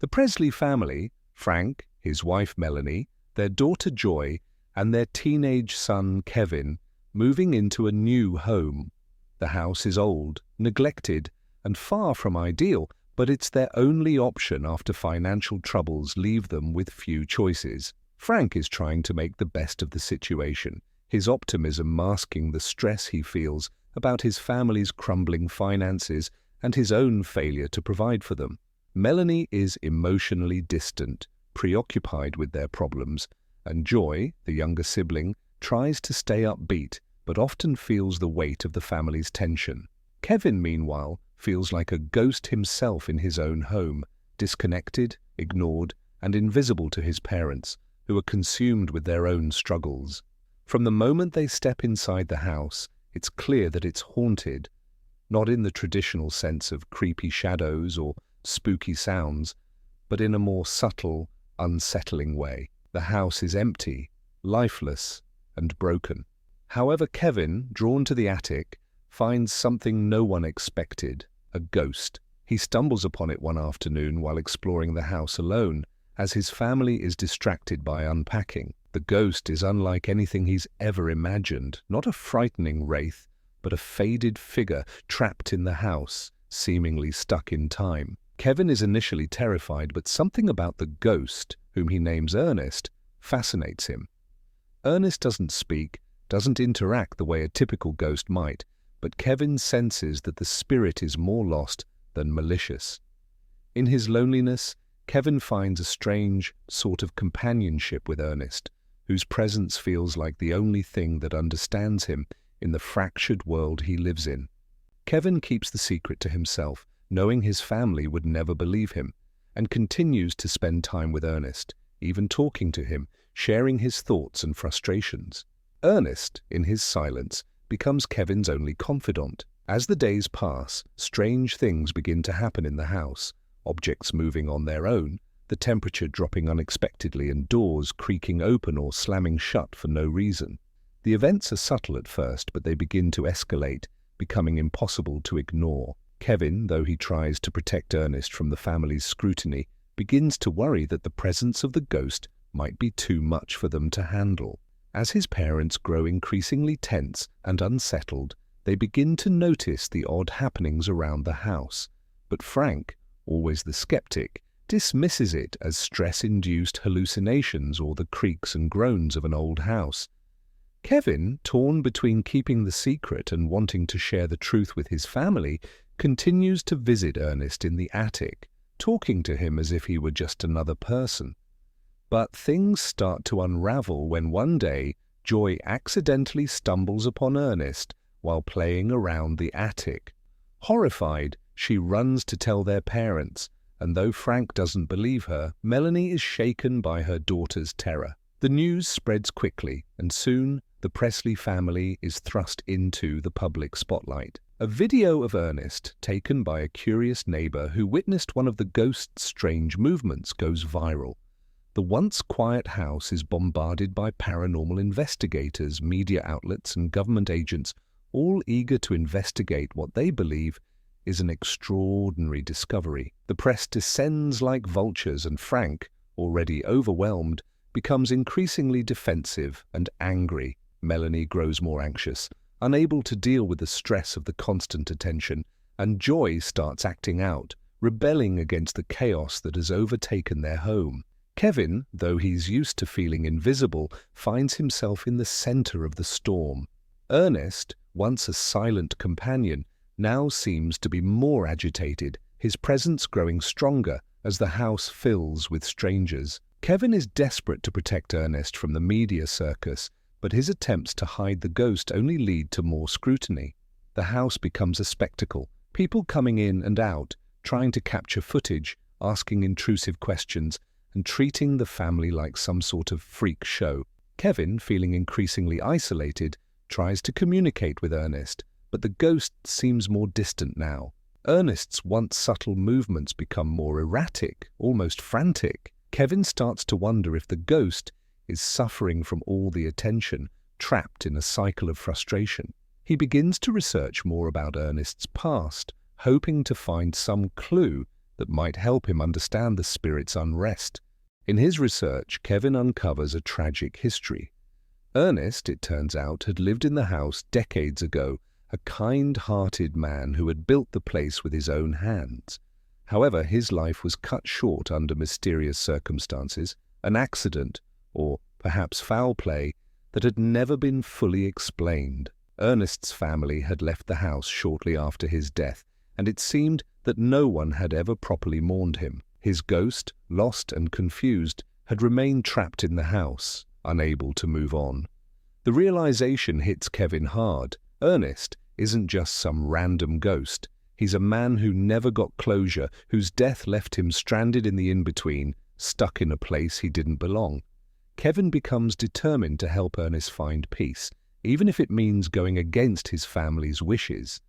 The Presley family, Frank, his wife Melanie, their daughter Joy, and their teenage son Kevin, moving into a new home. The house is old, neglected, and far from ideal, but it's their only option after financial troubles leave them with few choices. Frank is trying to make the best of the situation, his optimism masking the stress he feels about his family's crumbling finances and his own failure to provide for them. Melanie is emotionally distant, preoccupied with their problems, and Joy, the younger sibling, tries to stay upbeat, but often feels the weight of the family's tension. Kevin, meanwhile, feels like a ghost himself in his own home, disconnected, ignored, and invisible to his parents, who are consumed with their own struggles. From the moment they step inside the house, it's clear that it's haunted, not in the traditional sense of creepy shadows or spooky sounds, but in a more subtle, unsettling way. The house is empty, lifeless, and broken. However, Kevin, drawn to the attic, finds something no one expected, a ghost. He stumbles upon it one afternoon while exploring the house alone, as his family is distracted by unpacking. The ghost is unlike anything he's ever imagined, not a frightening wraith, but a faded figure trapped in the house, seemingly stuck in time. Kevin is initially terrified, but something about the ghost, whom he names Ernest, fascinates him. Ernest doesn't speak, doesn't interact the way a typical ghost might, but Kevin senses that the spirit is more lost than malicious. In his loneliness, Kevin finds a strange sort of companionship with Ernest, whose presence feels like the only thing that understands him in the fractured world he lives in. Kevin keeps the secret to himself, knowing his family would never believe him, and continues to spend time with Ernest, even talking to him, sharing his thoughts and frustrations. Ernest, in his silence, becomes Kevin's only confidant. As the days pass, strange things begin to happen in the house, objects moving on their own, the temperature dropping unexpectedly and doors creaking open or slamming shut for no reason. The events are subtle at first, but they begin to escalate, becoming impossible to ignore. Kevin, though he tries to protect Ernest from the family's scrutiny, begins to worry that the presence of the ghost might be too much for them to handle. As his parents grow increasingly tense and unsettled, they begin to notice the odd happenings around the house. But Frank, always the skeptic, dismisses it as stress-induced hallucinations or the creaks and groans of an old house. Kevin, torn between keeping the secret and wanting to share the truth with his family, continues to visit Ernest in the attic, talking to him as if he were just another person. But things start to unravel when one day Joy accidentally stumbles upon Ernest while playing around the attic. Horrified, she runs to tell their parents, and though Frank doesn't believe her, Melanie is shaken by her daughter's terror. The news spreads quickly, and soon the Presley family is thrust into the public spotlight. A video of Ernest, taken by a curious neighbor who witnessed one of the ghost's strange movements, goes viral. The once quiet house is bombarded by paranormal investigators, media outlets, and government agents, all eager to investigate what they believe is an extraordinary discovery. The press descends like vultures, and Frank, already overwhelmed, becomes increasingly defensive and angry. Melanie grows more anxious, unable to deal with the stress of the constant attention, and Joy starts acting out, rebelling against the chaos that has overtaken their home. Kevin, though he's used to feeling invisible, finds himself in the center of the storm. Ernest, once a silent companion, now seems to be more agitated, his presence growing stronger as the house fills with strangers. Kevin is desperate to protect Ernest from the media circus, but his attempts to hide the ghost only lead to more scrutiny. The house becomes a spectacle, people coming in and out, trying to capture footage, asking intrusive questions, and treating the family like some sort of freak show. Kevin, feeling increasingly isolated, tries to communicate with Ernest, but the ghost seems more distant now. Ernest's once subtle movements become more erratic, almost frantic. Kevin starts to wonder if the ghost is suffering from all the attention, trapped in a cycle of frustration. He begins to research more about Ernest's past, hoping to find some clue that might help him understand the spirit's unrest. In his research, Kevin uncovers a tragic history. Ernest, it turns out, had lived in the house decades ago, a kind-hearted man who had built the place with his own hands. However, his life was cut short under mysterious circumstances, an accident, or perhaps foul play, that had never been fully explained. Ernest's family had left the house shortly after his death, and it seemed that no one had ever properly mourned him. His ghost, lost and confused, had remained trapped in the house, unable to move on. The realization hits Kevin hard. Ernest isn't just some random ghost. He's a man who never got closure, whose death left him stranded in the in-between, stuck in a place he didn't belong. Kevin becomes determined to help Ernest find peace, even if it means going against his family's wishes.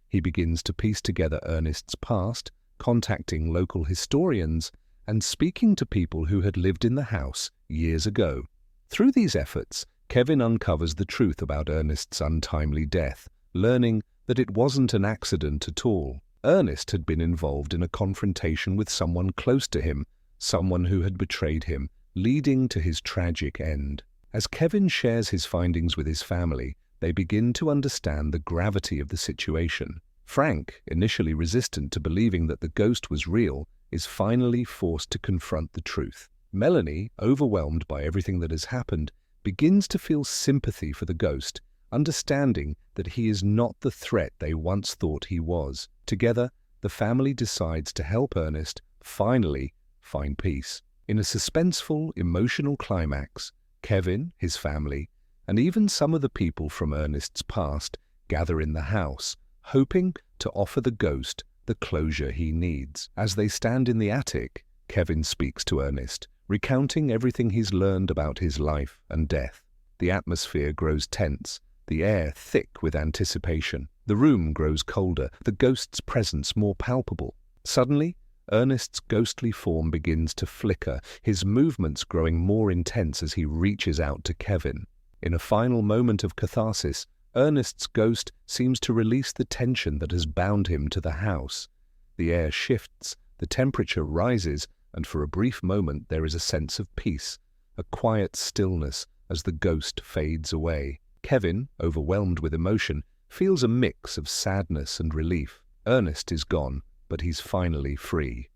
He begins to piece together Ernest's past, contacting local historians and speaking to people who had lived in the house years ago. Through these efforts, Kevin uncovers the truth about Ernest's untimely death, learning that it wasn't an accident at all. Ernest had been involved in a confrontation with someone close to him, someone who had betrayed him, leading to his tragic end. As Kevin shares his findings with his family, they begin to understand the gravity of the situation. Frank, initially resistant to believing that the ghost was real, is finally forced to confront the truth. Melanie, overwhelmed by everything that has happened, begins to feel sympathy for the ghost, understanding that he is not the threat they once thought he was. Together, the family decides to help Ernest finally find peace. In a suspenseful, emotional climax, Kevin, his family, and even some of the people from Ernest's past gather in the house, hoping to offer the ghost the closure he needs. As they stand in the attic, Kevin speaks to Ernest, recounting everything he's learned about his life and death. The atmosphere grows tense, the air thick with anticipation. The room grows colder, the ghost's presence more palpable. Suddenly, Ernest's ghostly form begins to flicker, his movements growing more intense as he reaches out to Kevin. In a final moment of catharsis, Ernest's ghost seems to release the tension that has bound him to the house. The air shifts, the temperature rises, and for a brief moment there is a sense of peace, a quiet stillness as the ghost fades away. Kevin, overwhelmed with emotion, feels a mix of sadness and relief. Ernest is gone, but he's finally free.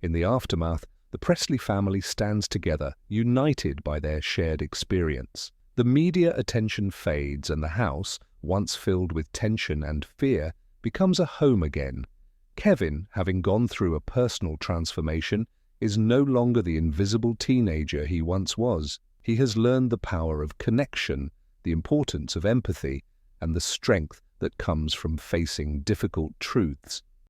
In the aftermath, the Presley family stands together, united by their shared experience. The media attention fades and the house, once filled with tension and fear, becomes a home again. Kevin, having gone through a personal transformation, is no longer the invisible teenager he once was. He has learned the power of connection, the importance of empathy, and the strength that comes from facing difficult truths